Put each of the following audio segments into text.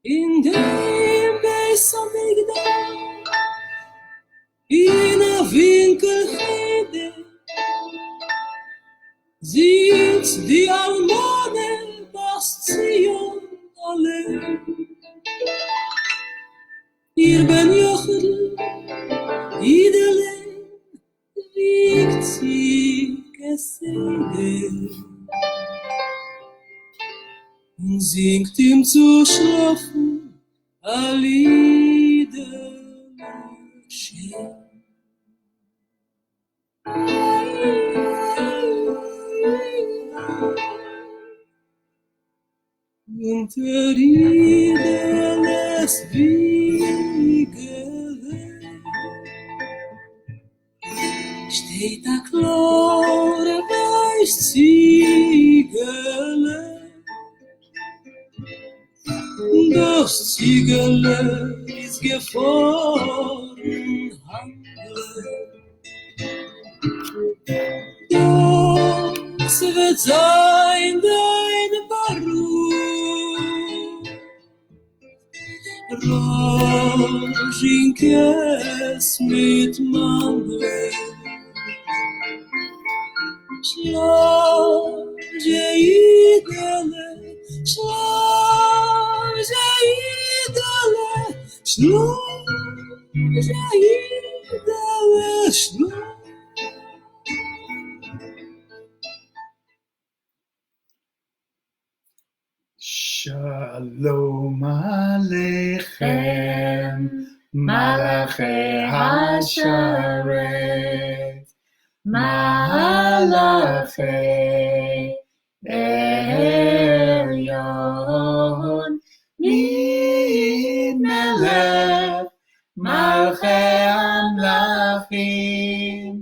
In dem Beis Hamikdash, in a Winkelheide, sitzt die Almone Bas Zion allein. Ihr Ben Yochel, Idele, wiegt sie Gesede und singt ihm zu schlafen a Lieder schön. Unter Ideles Wiegele steht a klare weiß Ziegele. Das Ziegele ist gefahren Handel. Das wird sein dein Baruch. Rožinkės mit Mandel. Šlažė įdėlė, šlažė įdėlė, šlažė įdėlė, šlažė. Shalom Aleichem, Malachei Hasharet, Malachei Elyon, Melech, Malchei Amlachim,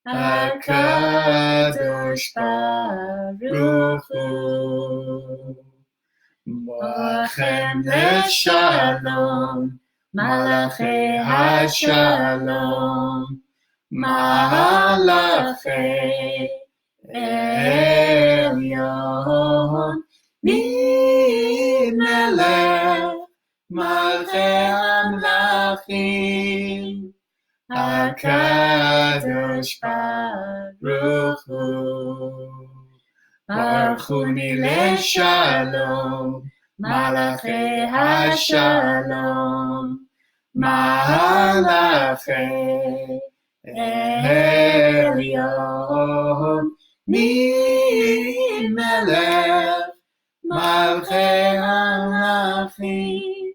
HaKadosh Baruch Hu. Moachem leshalom, Malachei Hashalom, Malachei Elyon, Melech, Malchei Amlachim, HaKadosh Baruch Hu. Baruchuni leshalom, Malachei Hashalom, Malachei Elyon, Melech, Malchei Amlachim,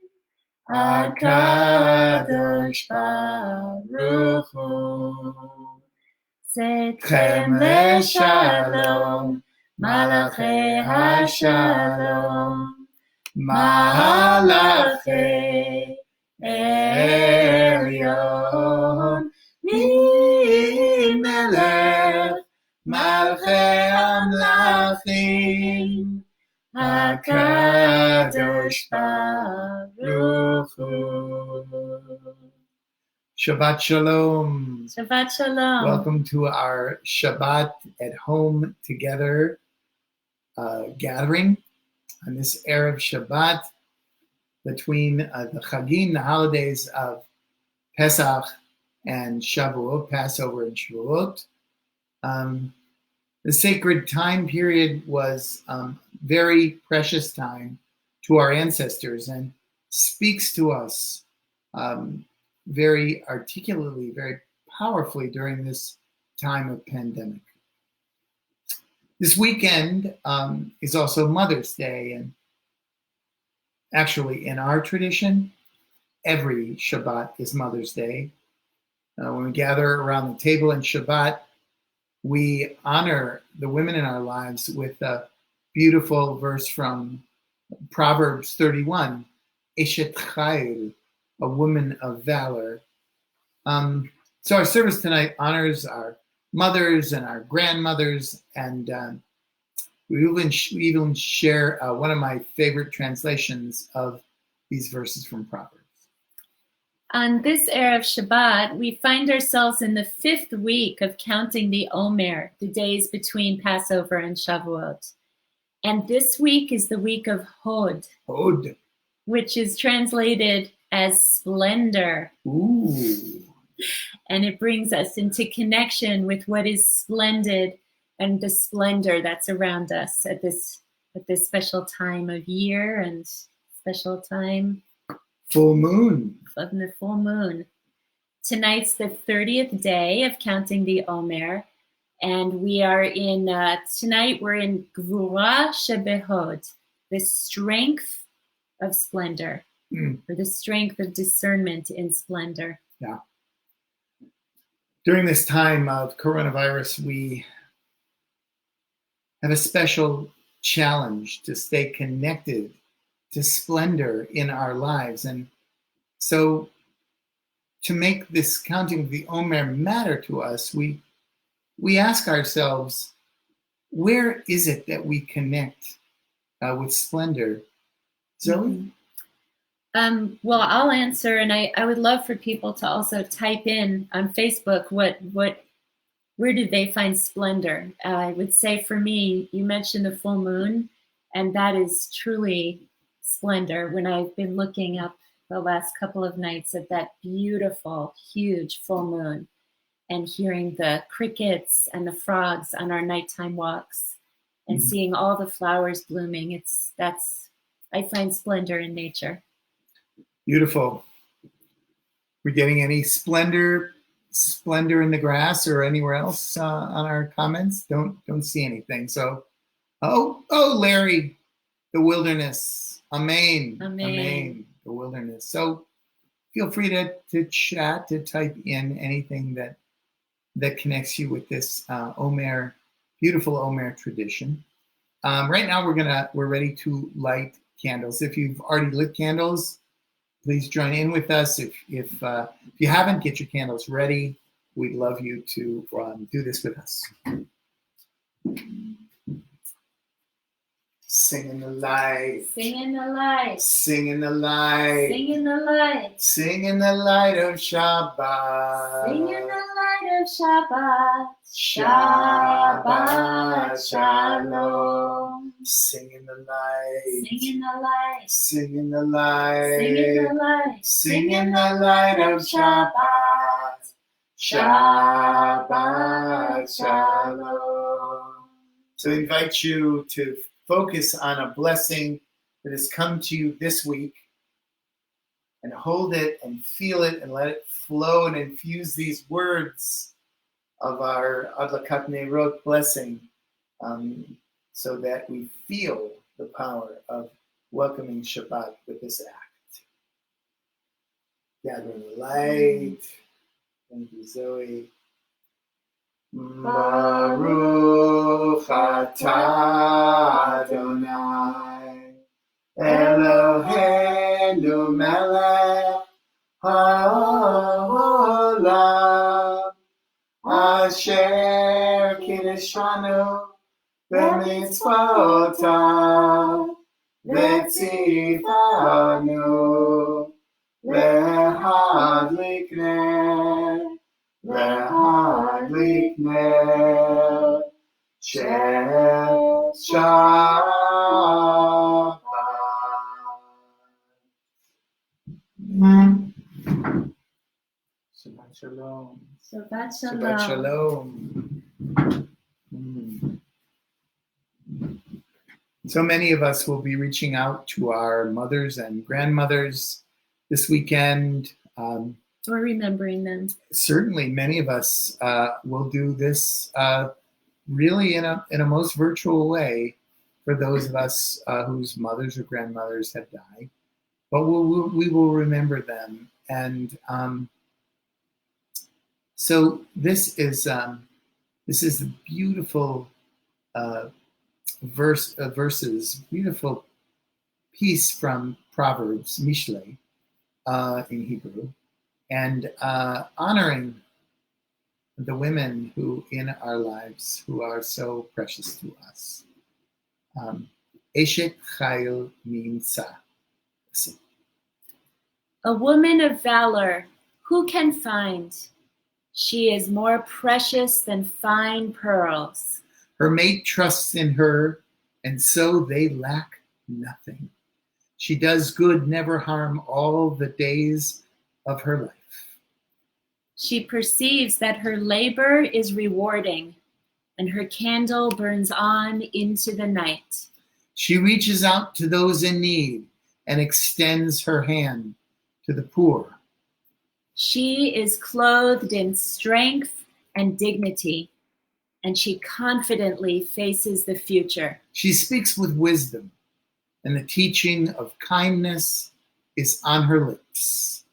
HaKadosh Baruch Hu. Zetchem leshalom, Malachei Hashalom, Malachei Elyon, Melech, Malchei Amlachim, HaKadosh Baruch Hu. Shabbat Shalom. Shabbat Shalom. Welcome to our Shabbat at home together gathering on this Erev Shabbat between the Chagim, the holidays of Pesach and Shavuot, Passover and Shavuot. The sacred time period was very precious time to our ancestors and speaks to us very articulately, very powerfully during this time of pandemic. This weekend is also Mother's Day, and actually in our tradition, every Shabbat is Mother's Day. When we gather around the table in Shabbat, we honor the women in our lives with a beautiful verse from Proverbs 31, Eshet Chayil, a woman of valor. So our service tonight honors our mothers and our grandmothers, and We even share one of my favorite translations of these verses from Proverbs. On this Erev Shabbat, we find ourselves in the 5th week of counting the Omer, the days between Passover and Shavuot. And this week is the week of Hod, Hod, which is translated as splendor. Ooh. And it brings us into connection with what is splendid and the splendor that's around us at this special time of year and special time. Full moon. Of the full moon. Tonight's the 30th day of counting the Omer, and we are in, tonight we're in Gvura Shebehod, the strength of splendor, or the strength of discernment in splendor. Yeah. During this time of coronavirus, we have a special challenge to stay connected to splendor in our lives. And so to make this counting of the Omer matter to us, we ask ourselves, where is it that we connect with splendor? Zoe? Well, I'll answer, and I would love for people to also type in on Facebook where do they find splendor? I would say for me, you mentioned the full moon, and that is truly splendor. When I've been looking up the last couple of nights at that beautiful, huge full moon and hearing the crickets and the frogs on our nighttime walks and seeing all the flowers blooming, I find splendor in nature. Beautiful. We're getting any splendor in the grass or anywhere else on our comments? Don't see anything. So, oh, Larry, the wilderness. Amen. The wilderness. So feel free to chat, to type in anything that connects you with this beautiful Omer tradition. Right now we're ready to light candles. If you've already lit candles, please join in with us. If you haven't, get your candles ready. We'd love you to do this with us. Singing the light. Singing the light. Singing the light. Singing the light. Singing the light of Shabbat. Singing the light of Shabbat. Shabbat Shalom. Singing the light. Singing the light. Singing the light. Singing the light. Singing the light of Shabbat. Shabbat Shalom. So I invite you to focus on a blessing that has come to you this week and hold it and feel it and let it flow and infuse these words of our Adlakat Neirot blessing so that we feel the power of welcoming Shabbat with this act. Gathering the light. Thank you, Zoe. Baruch atah Adonai Eloheinu melech haolam asher kiddushanu b'mitzvotav v'tzivanu lehadlik ner Lehadlik ner shel Shabbat. Shabbat shalom. Shabbat shalom. Shabbat shalom. So many of us will be reaching out to our mothers and grandmothers this weekend. Or remembering them. Certainly, many of us will do this really in a most virtual way for those of us whose mothers or grandmothers have died. But we will remember them. And so this is the beautiful verses, beautiful piece from Proverbs, Mishle, in Hebrew. And honoring the women who in our lives who are so precious to us. Eshet Chayil Nimtza. Listen. A woman of valor, who can find? She is more precious than fine pearls. Her mate trusts in her, and so they lack nothing. She does good, never harm, all the days of her life. She perceives that her labor is rewarding, and her candle burns on into the night. She reaches out to those in need and extends her hand to the poor. She is clothed in strength and dignity, and she confidently faces the future. She speaks with wisdom, and the teaching of kindness is on her lips.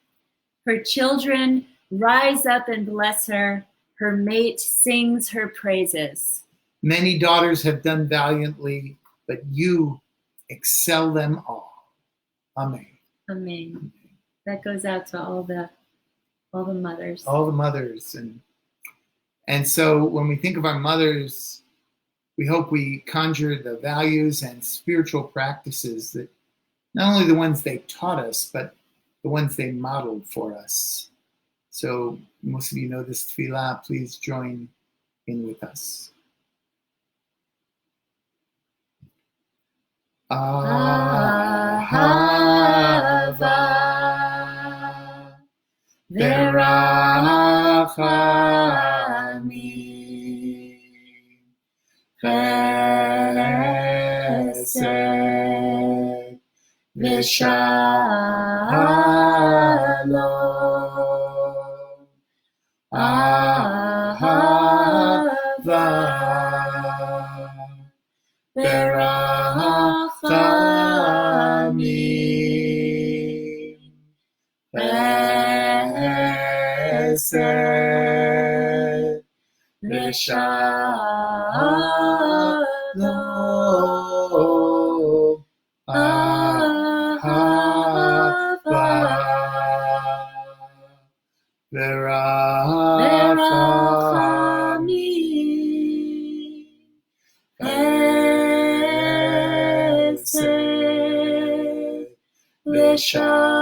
Her children rise up and bless her. Her mate sings her praises. Many daughters have done valiantly, but you excel them all. Amen. Amen. That goes out to all the mothers. All the mothers. And so when we think of our mothers, we hope we conjure the values and spiritual practices that not only the ones they taught us, but the ones they modeled for us. So most of you know this tefillah. Please join in with us. Ahava verachamim chesed v'shalom ahava verachamim chesed v'shalom ahava verachamim chesed v'shalom.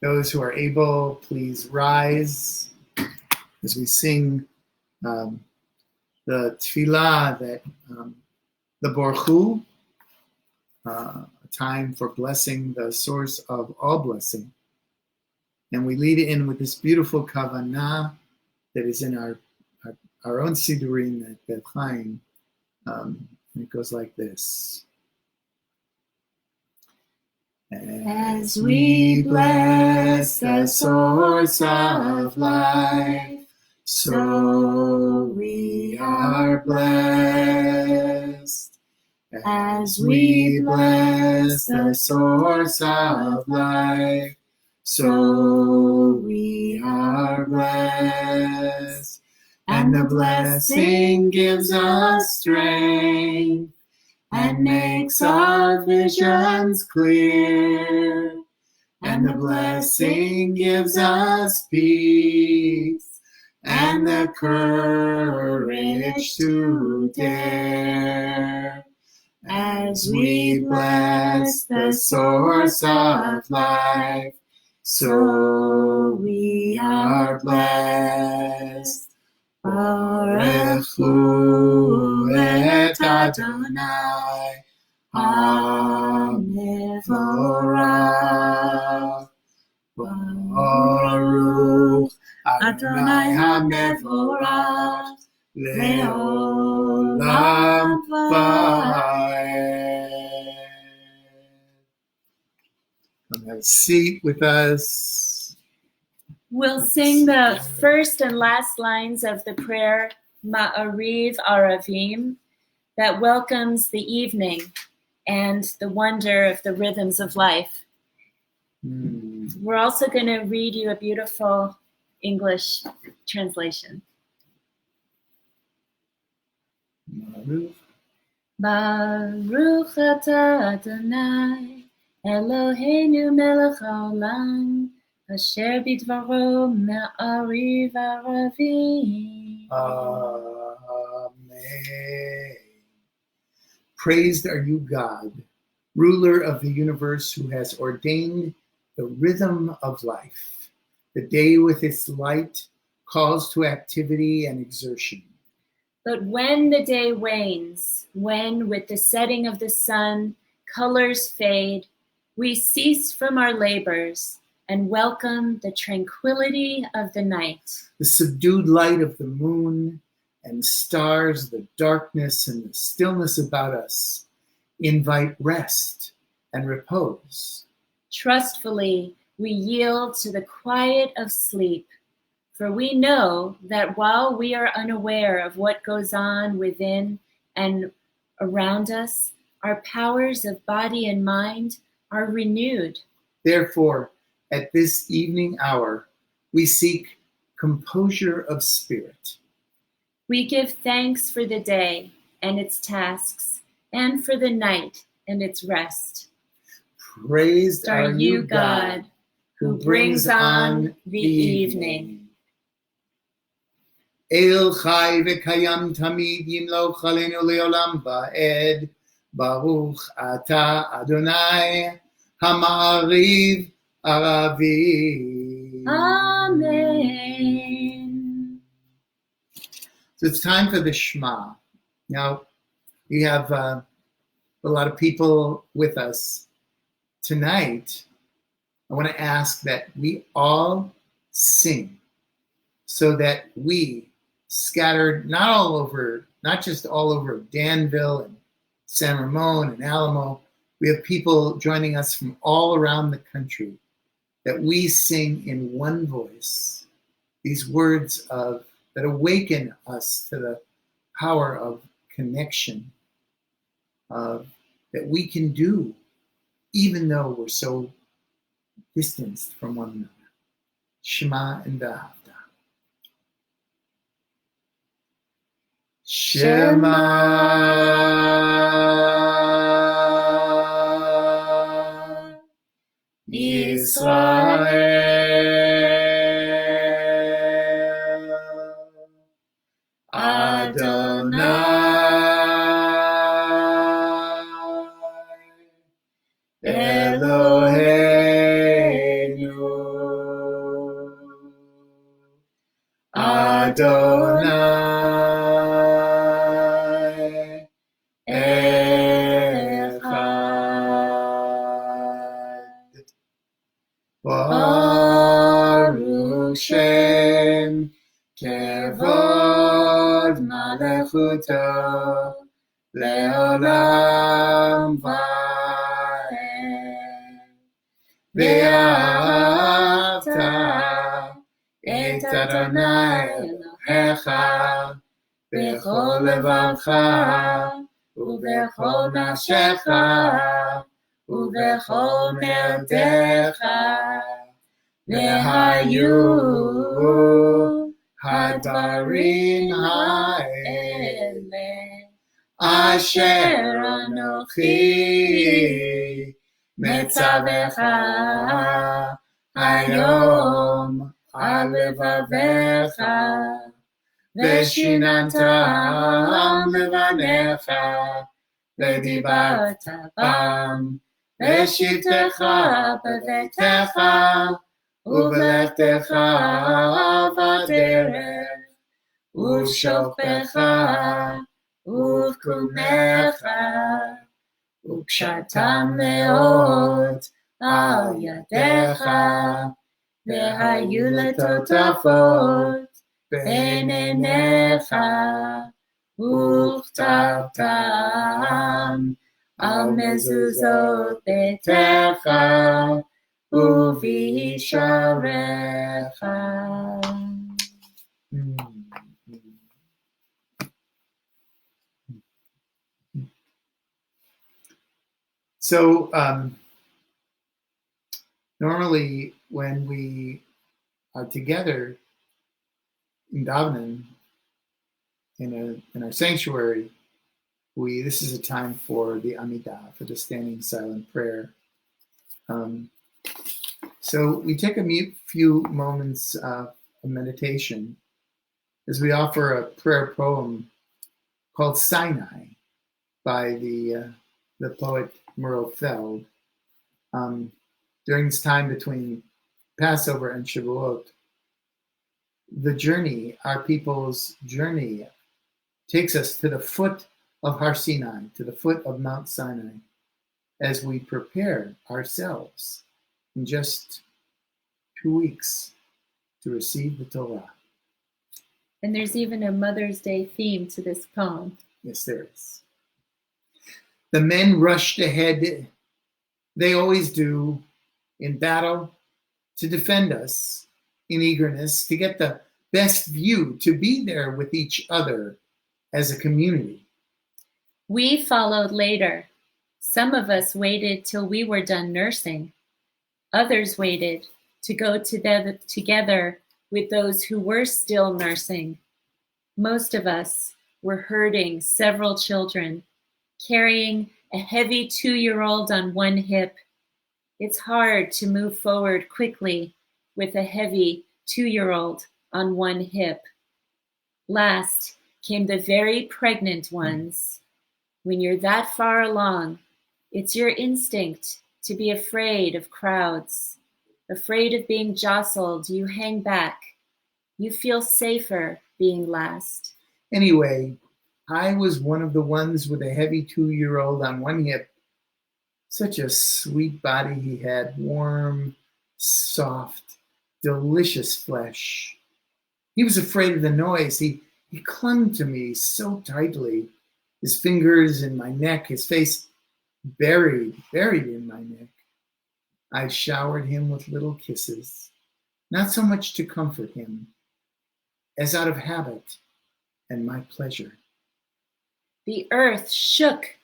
Those who are able, please rise as we sing the tefillah, that the Borchu, a time for blessing, the source of all blessing. And we lead it in with this beautiful kavanah that is in our own Sidurim at Beth Chaim. And it goes like this. As we bless the source of life, so we are blessed. As we bless the source of life, so we are blessed. And the blessing gives us strength and makes our visions clear. And the blessing gives us peace and the courage to dare. As we bless the source of life, so we are blessed. Baruch Hu et Adonai HaMevorach. Baruch Adonai HaMevorach Le'olam Va'ed. Come have a seat with us. We'll sing the first and last lines of the prayer, Ma'ariv Aravim, that welcomes the evening and the wonder of the rhythms of life. We're also going to read you a beautiful English translation. Baruch atah Adonai Eloheinu melech haolam, asher bidvaro ma'ariv aravim. Amen. Praised are you, God, ruler of the universe, who has ordained the rhythm of life. The day with its light calls to activity and exertion. But when the day wanes, when with the setting of the sun colors fade, we cease from our labors and welcome the tranquility of the night. The subdued light of the moon and stars, the darkness and the stillness about us invite rest and repose. Trustfully, we yield to the quiet of sleep, for we know that while we are unaware of what goes on within and around us, our powers of body and mind are renewed. Therefore, at this evening hour, we seek composure of spirit. We give thanks for the day and its tasks, and for the night and its rest. Praised Are you, God, who brings on the evening. El chai v'kayam tamid yimloch aleinu leolam va'ed. Baruch ata Adonai ha'ma'ariv aravi. Amen. So it's time for the Shema. Now, we have a lot of people with us tonight. I want to ask that we all sing so that we, scattered not just all over Danville and San Ramon and Alamo, we have people joining us from all around the country, that we sing in one voice these words that awaken us to the power of connection that we can do even though we're so distanced from one another. Shema and V'ahavta. Shema Yisrael Adonai Eloheinu Adonai Echad. Baruch Shem Kevod Malechuto Leolam Vaed. Ve'ahavta et Adonai Elohecha b'chol levavcha u'b'chol nafshecha u'b'chol me'odecha ve'hayu hadvarim ha'ele asher anochi metzavecha hayom al levavecha ושיננתם לבניך ודיברת בם בשבתך בביתך ובלכתך בדרך ובשוכבך ובקומך וקשרתם מאוד על ידיך והיו לטוטפות בין עיניך וכתבתם על מזוזות ביתך ובשעריך. So normally when we are together in davening in our sanctuary, this is a time for the Amidah, for the standing silent prayer. So we take a few moments of meditation as we offer a prayer poem called Sinai by the poet Merle Feld. During this time between Passover and Shavuot, the journey, our people's journey, takes us to the foot of Har Sinai, to the foot of Mount Sinai, as we prepare ourselves in just 2 weeks to receive the Torah. And there's even a Mother's Day theme to this poem. Yes, there is. The men rushed ahead, they always do, in battle, to defend us, in eagerness to get the best view, to be there with each other as a community. We followed later. Some of us waited till we were done nursing. Others waited to go together with those who were still nursing. Most of us were herding several children, carrying a heavy 2-year-old on one hip. It's hard to move forward quickly with a heavy 2-year-old on one hip. Last came the very pregnant ones. When you're that far along, it's your instinct to be afraid of crowds, afraid of being jostled. You hang back. You feel safer being last. Anyway, I was one of the ones with a heavy 2-year-old on one hip. Such a sweet body he had, warm, soft, delicious flesh. He was afraid of the noise. He clung to me so tightly, his fingers in my neck, his face buried in my neck. I showered him with little kisses, not so much to comfort him, as out of habit and my pleasure. The earth shook.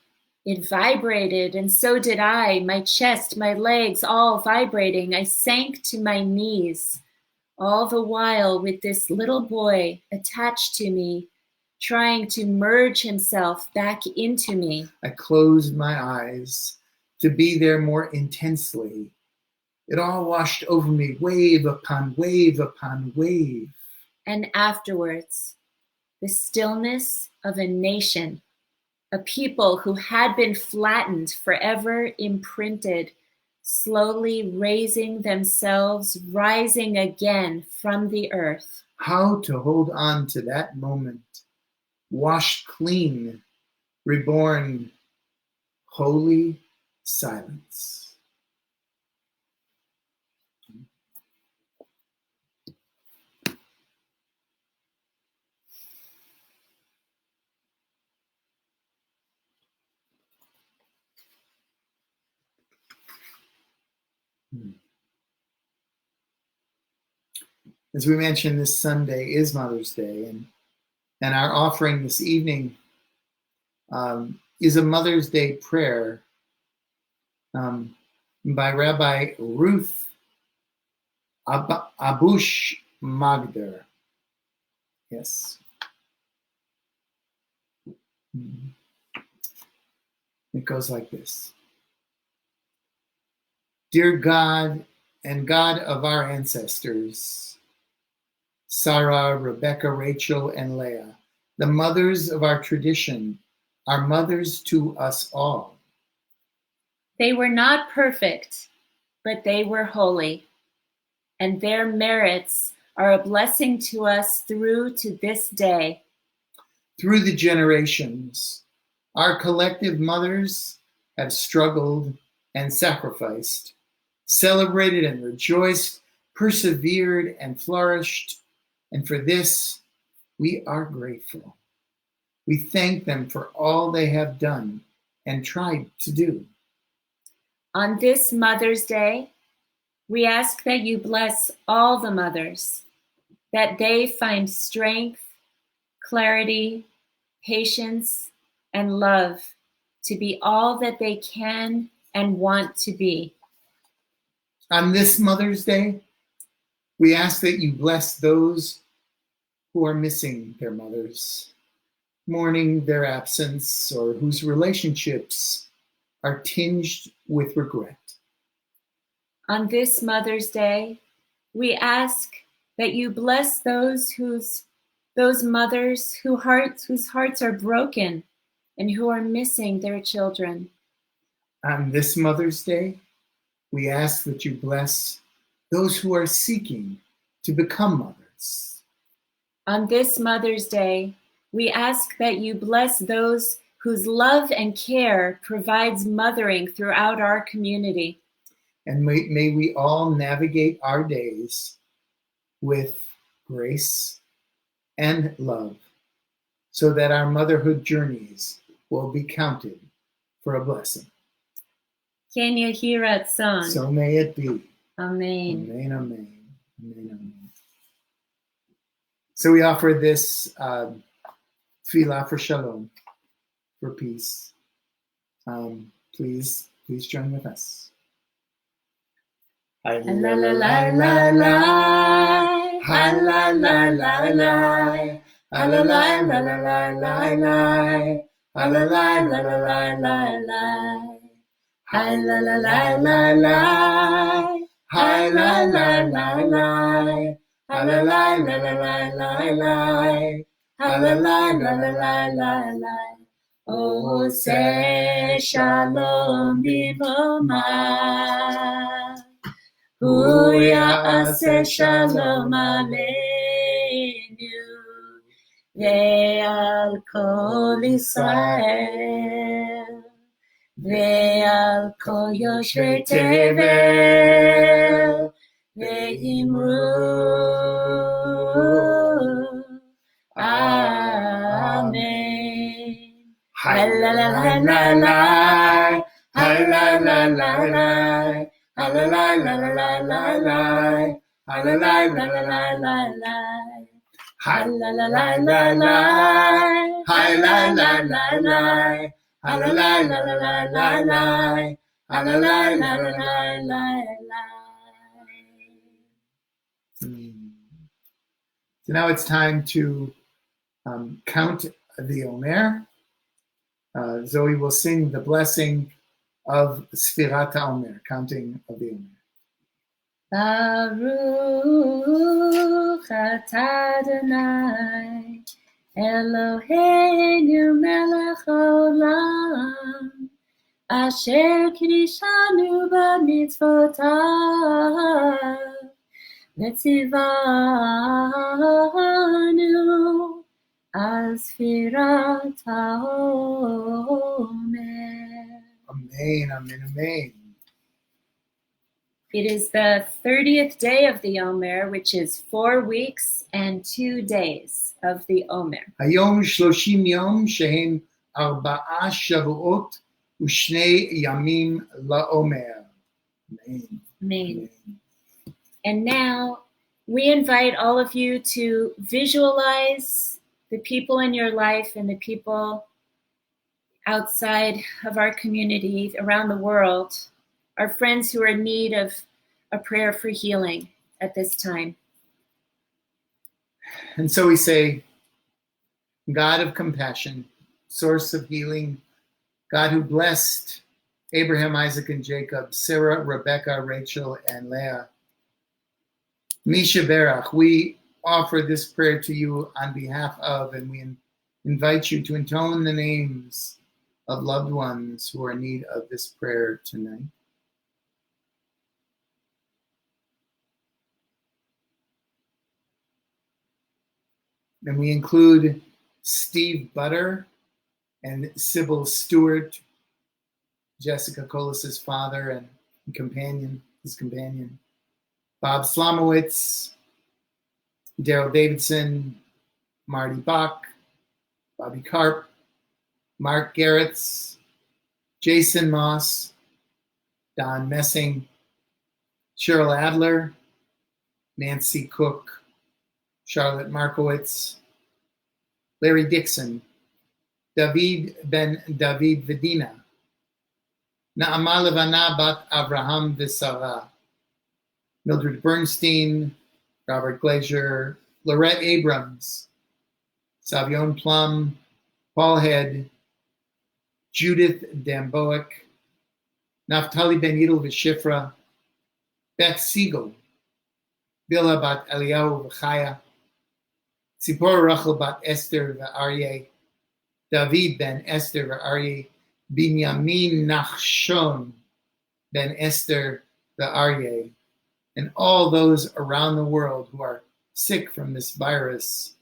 It vibrated, and so did I, my chest, my legs, all vibrating. I sank to my knees, all the while with this little boy attached to me, trying to merge himself back into me. I closed my eyes to be there more intensely. It all washed over me, wave upon wave upon wave. And afterwards, the stillness of a nation, a people who had been flattened, forever imprinted, slowly raising themselves, rising again from the earth. How to hold on to that moment, washed clean, reborn, holy silence. As we mentioned, this Sunday is Mother's Day, and our offering this evening is a Mother's Day prayer by Rabbi Ruth Abush Magder. Yes. It goes like this. Dear God and God of our ancestors, Sarah, Rebecca, Rachel, and Leah, the mothers of our tradition, are mothers to us all. They were not perfect, but they were holy, and their merits are a blessing to us through to this day. Through the generations, our collective mothers have struggled and sacrificed, celebrated and rejoiced, persevered and flourished, and for this, we are grateful. We thank them for all they have done and tried to do. On this Mother's Day, we ask that you bless all the mothers, that they find strength, clarity, patience, and love to be all that they can and want to be. On this Mother's Day, we ask that you bless those who are missing their mothers, mourning their absence, or whose relationships are tinged with regret. On this Mother's Day, we ask that you bless those mothers whose hearts are broken and who are missing their children. On this Mother's Day, we ask that you bless those who are seeking to become mothers. On this Mother's Day, we ask that you bless those whose love and care provides mothering throughout our community. And may we all navigate our days with grace and love, so that our motherhood journeys will be counted for a blessing. Can you hear that song? So may it be. Amen. Amen, amen, amen, amen. So we offer this tefillah for shalom, for peace. Please join with us. La la la la la, la la la la la, la la la la la la, la la la la la la, la la la la la, hi la la la la, la la la la la la, la la la la la la. Oh, say shalom bimoma. Hu ya'aseh shalom aleinu ve'al kol Yisrael ve'al kol yoshvei tevel ve'imru Amen. Hi la la la la la, hi la la la la. La la la la la la la, la la la la la la la, hi la la la la la, hi la la la la, la la la la la la la, la la la la la la la. So now it's time to count the Omer. Zoe will sing the blessing of Sfirat HaOmer, counting of the Omer. Baruch atah Adonai Eloheinu melech haolam asher kiddushanu b'mitzvotav v'tzivanu al Sfirat HaOmer. Amen, amen, amen. It is the 30th day of the Omer, which is 4 weeks and 2 days of the Omer. Hayom 30 yom shehem 4 shavuot u'shnei yamim la'omer. Amen. Amen. And now we invite all of you to visualize the people in your life and the people outside of our community around the world, our friends who are in need of a prayer for healing at this time. And so we say, God of compassion, source of healing, God who blessed Abraham, Isaac, and Jacob, Sarah, Rebecca, Rachel, and Leah. Misha Berach, we offer this prayer to you on behalf of, and we invite you to intone the names of loved ones who are in need of this prayer tonight. And we include Steve Butter and Sybil Stewart, Jessica Colas's father and his companion, Bob Slomowitz, Daryl Davidson, Marty Bach, Bobby Karp, Mark Garretts, Jason Moss, Don Messing, Cheryl Adler, Nancy Cook, Charlotte Markowitz, Larry Dixon, David Ben David Vedina, Naama Levana Bat Avraham Visara, Mildred Bernstein, Robert Glazier, Lorette Abrams, Savion Plum, Paul Head, Judith Damboic, Naftali Ben Yidel Vishifra, Beth Siegel, Bila bat Eliyahu v'Chaya, Tzipora Rachel bat Esther v'Aryeh, David ben Esther v'Aryeh, Binyamin Nachshon ben Esther v'Aryeh, and all those around the world who are sick from this virus.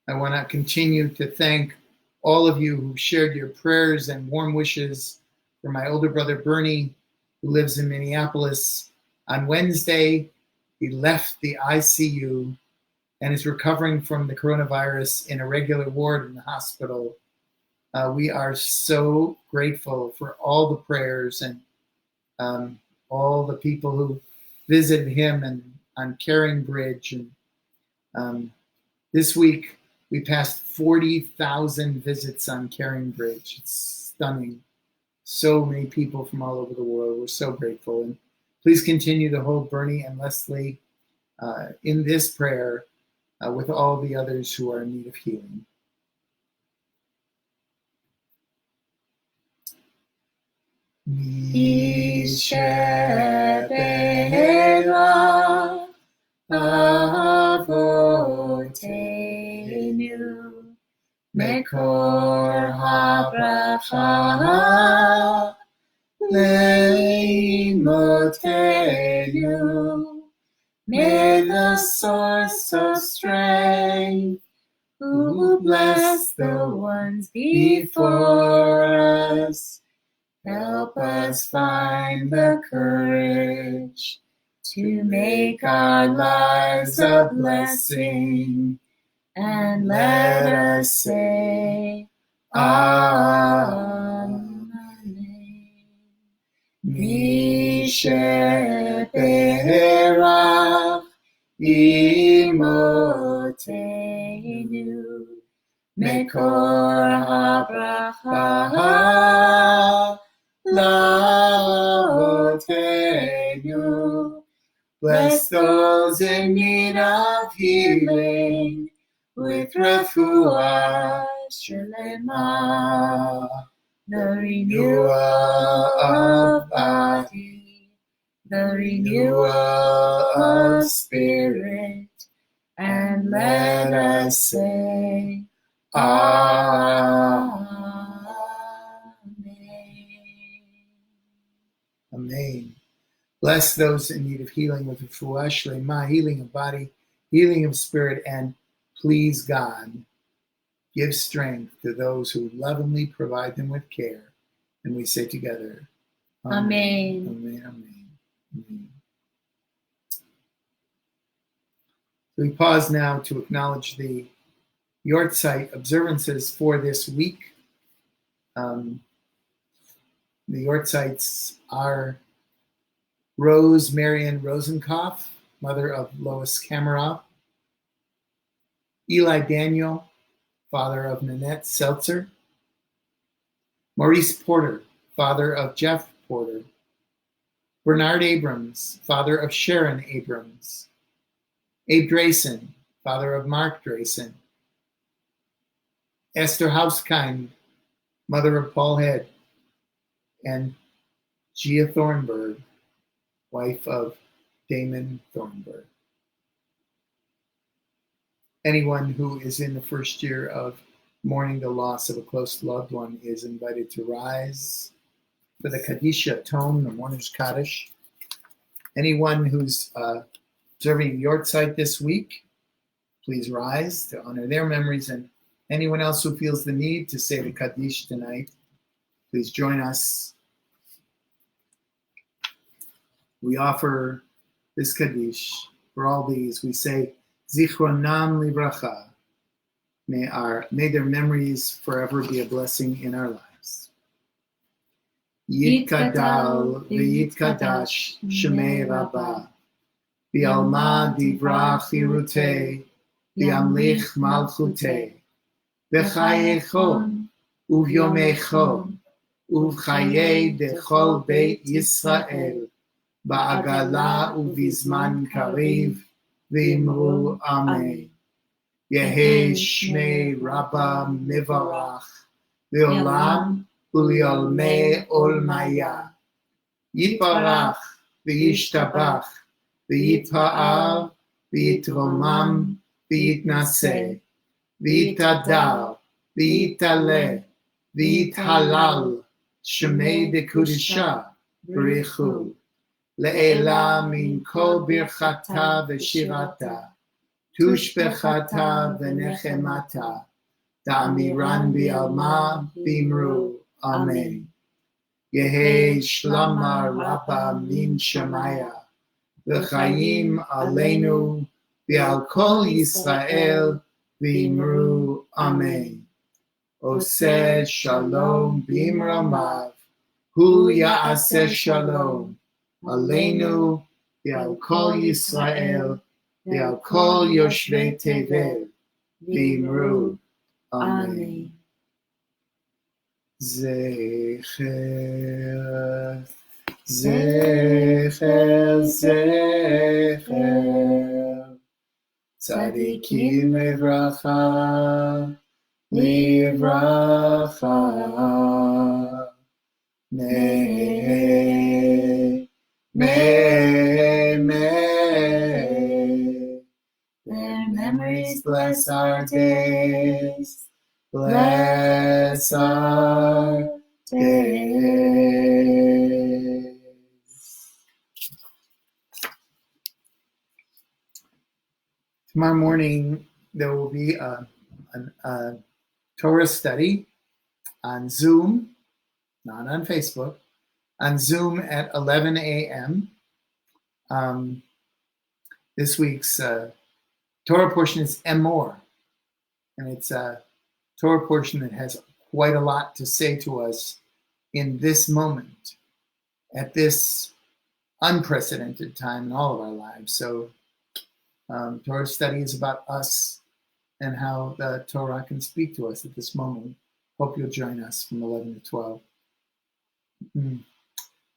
I want to continue to thank all of you who shared your prayers and warm wishes for my older brother Bernie, who lives in Minneapolis. On Wednesday, he left the ICU and is recovering from the coronavirus in a regular ward in the hospital. We are so grateful for all the prayers and all the people who visited him and on Caring Bridge. And this week, we passed 40,000 visits on Caring Bridge. It's stunning. So many people from all over the world. We're so grateful. And please continue to hold Bernie and Leslie in this prayer with all the others who are in need of healing. Avotenu Mekor habracha leimotenu. May the source of strength, who bless the ones before us, help us find the courage to make our lives a blessing, and let us say, Amen. Misheperach imotenu mekor habracha laotenu. Bless those in need of healing with refuah shlema, the renewal of body, the renewal of spirit, and let us say, Amen. Amen. Bless those in need of healing with refuah shlema, healing of body, healing of spirit, and please God, give strength to those who lovingly provide them with care. And we say together, Amen. Amen, amen, amen. We pause now to acknowledge the Yortzeit observances for this week. The Yortzeits are Rose Marion Rosenkopf, mother of Lois Kamarov, Eli Daniel, father of Nanette Seltzer, Maurice Porter, father of Jeff Porter, Bernard Abrams, father of Sharon Abrams, Abe Drayson, father of Mark Drayson, Esther Hauskind, mother of Paul Head, and Gia Thornburg, wife of Damon Thornburg. Anyone who is in the first year of mourning the loss of a close loved one is invited to rise for the Kadisha tone, the mourner's Kaddish. Anyone who's observing Yortzeit this week, please rise to honor their memories. And anyone else who feels the need to say the Kaddish tonight, please join us. We offer this Kaddish for all these. We say, Zichronam Livracha. May their memories forever be a blessing in our lives. Yitkadal v'yitkadash Shemei Rabbah. V'alma divrach irutei. V'amlich malchutei. V'chayecho uvyomecho. Uvchaye dechol beit Yisrael. Ba'agala uvizman kariv. V'imru Amen. Yehi Shmei Rabba Mivarach V'olam U'liolmei Olmaya Yiparach v'yishtabach, v'yitpa'al, v'yitromam, v'yitnaseh, v'yitadal, v'yitaleh, v'yithalal, shemei dekudisha, b'richu, le'ela min kol birchata v'shirata, tushbechata v'nechemata, da'amiran bi'alma bimru, amen. Yehi shlama rabba min shemaya, v'chayim aleinu, v'al kol Yisrael, v'imru, amen. Oseh shalom b'imramav, hu ya'aseh shalom, aleinu, v'al kol Yisrael, v'al kol yoshvei tevel, v'imru, amen. Zecher, zecher, zecher, tzadikim livracha, livracha, may, their memories bless our days, bless our days. Tomorrow morning, there will be a Torah study on Zoom, not on Facebook, on Zoom at 11 a.m. This week's Torah portion is Emor, and it's a Torah portion that has quite a lot to say to us in this moment, at this unprecedented time in all of our lives. So Torah study is about us and how the Torah can speak to us at this moment. Hope you'll join us from 11 to 12.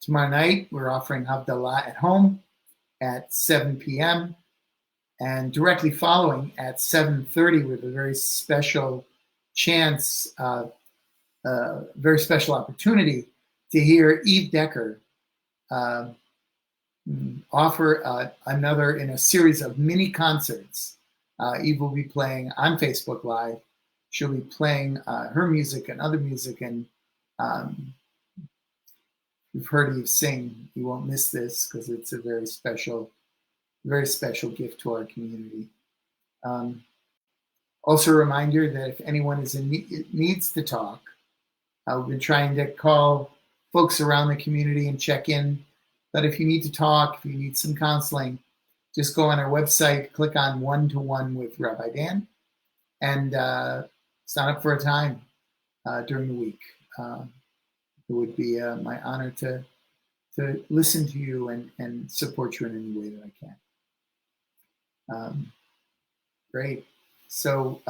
Tomorrow night, we're offering Havdalah at home at 7 p.m. And directly following at 7:30 with a very special chance, very special opportunity to hear Eve Decker offer another in a series of mini concerts. Eve will be playing on Facebook Live. She'll be playing her music and other music, and you've heard Eve sing. You won't miss this because it's a very special gift to our community. Also a reminder that if anyone is needs to talk, we've been trying to call folks around the community and check in. But if you need to talk, if you need some counseling, just go on our website, click on One-to-One with Rabbi Dan, and sign up for a time during the week. It would be my honor to listen to you and support you in any way that I can. Great. So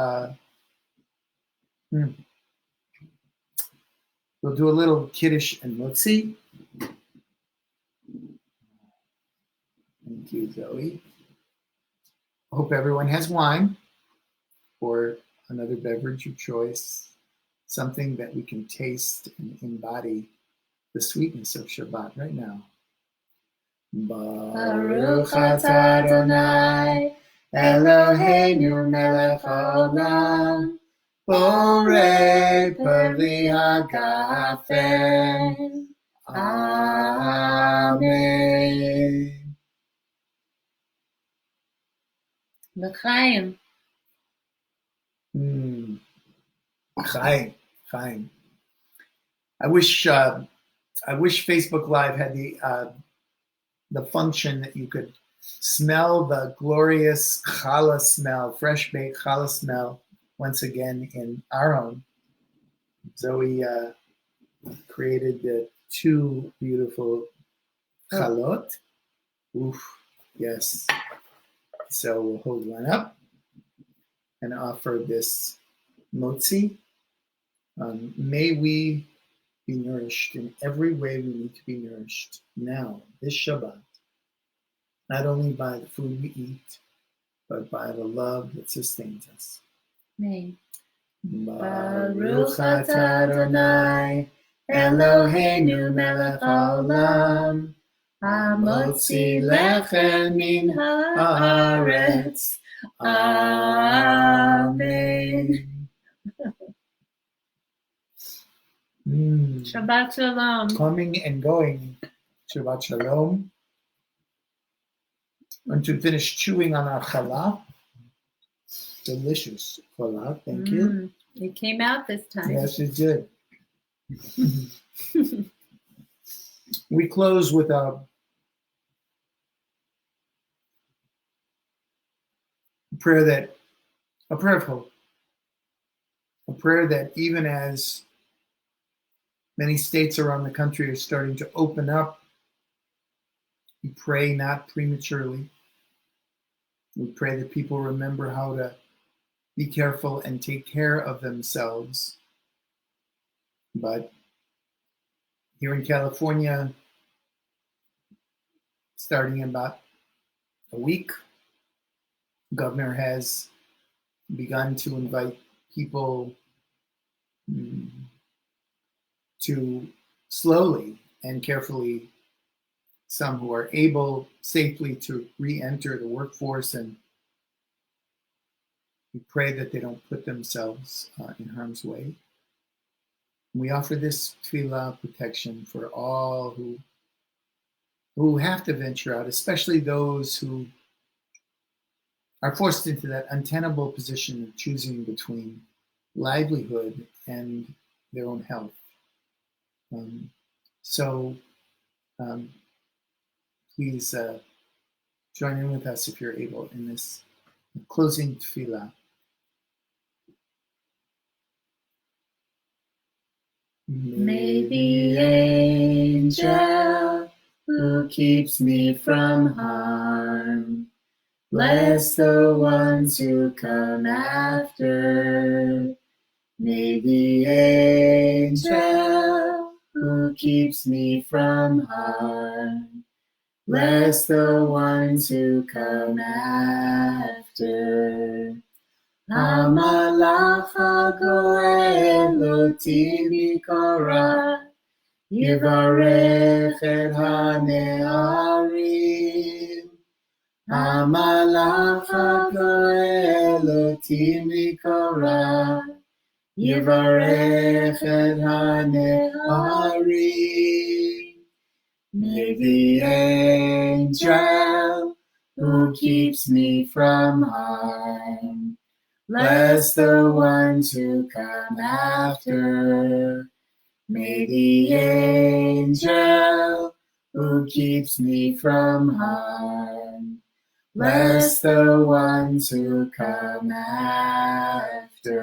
we'll do a little Kiddush and Motzi. Thank you, Zoe. I hope everyone has wine or another beverage of choice, something that we can taste and embody the sweetness of Shabbat right now. Baruch atah Adonai, Eloheinu melech haolam, borei peri hagafen. Amen. L'chaim. Chaim. I wish Facebook Live had the function that you could smell the glorious challah smell, fresh baked challah smell, once again in our home. Zoe created the two beautiful chalot. Oof, yes. So we'll hold one up and offer this motzi. May we be nourished in every way we need to be nourished now, this Shabbat, not only by the food we eat, but by the love that sustains us. Amen. Baruch atah Adonai, Eloheinu melech haolam, Hamotzi lechem min haaretz. Amen. Shabbat Shalom. Coming and going. Shabbat Shalom. And to finish chewing on our challah. Delicious challah. Thank you. It came out this time. Yes, it did. We close with a prayer of hope. A prayer that even as many states around the country are starting to open up, we pray not prematurely. We pray that people remember how to be careful and take care of themselves. But here in California, starting in about a week, the governor has begun to invite people to slowly and carefully, some who are able safely to re-enter the workforce, and we pray that they don't put themselves in harm's way. We offer this tefillah protection for all who have to venture out, especially those who are forced into that untenable position of choosing between livelihood and their own health. Please join in with us if you're able in this closing tefillah. May the angel who keeps me from harm bless the ones who come after. May the angel who keeps me from harm bless the ones who come after. Hamalach hagoel oti mikora, yivarech et hane'arim. Hamalach hagoel oti mikora, yivarech et hane'arim. May the angel who keeps me from harm bless the ones who come after. May the angel who keeps me from harm bless the ones who come after.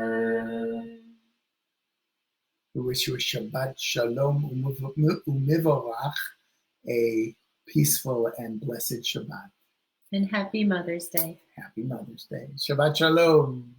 We wish you a Shabbat Shalom u'mivorach, a peaceful and blessed Shabbat. And happy Mother's Day. Happy Mother's Day. Shabbat Shalom.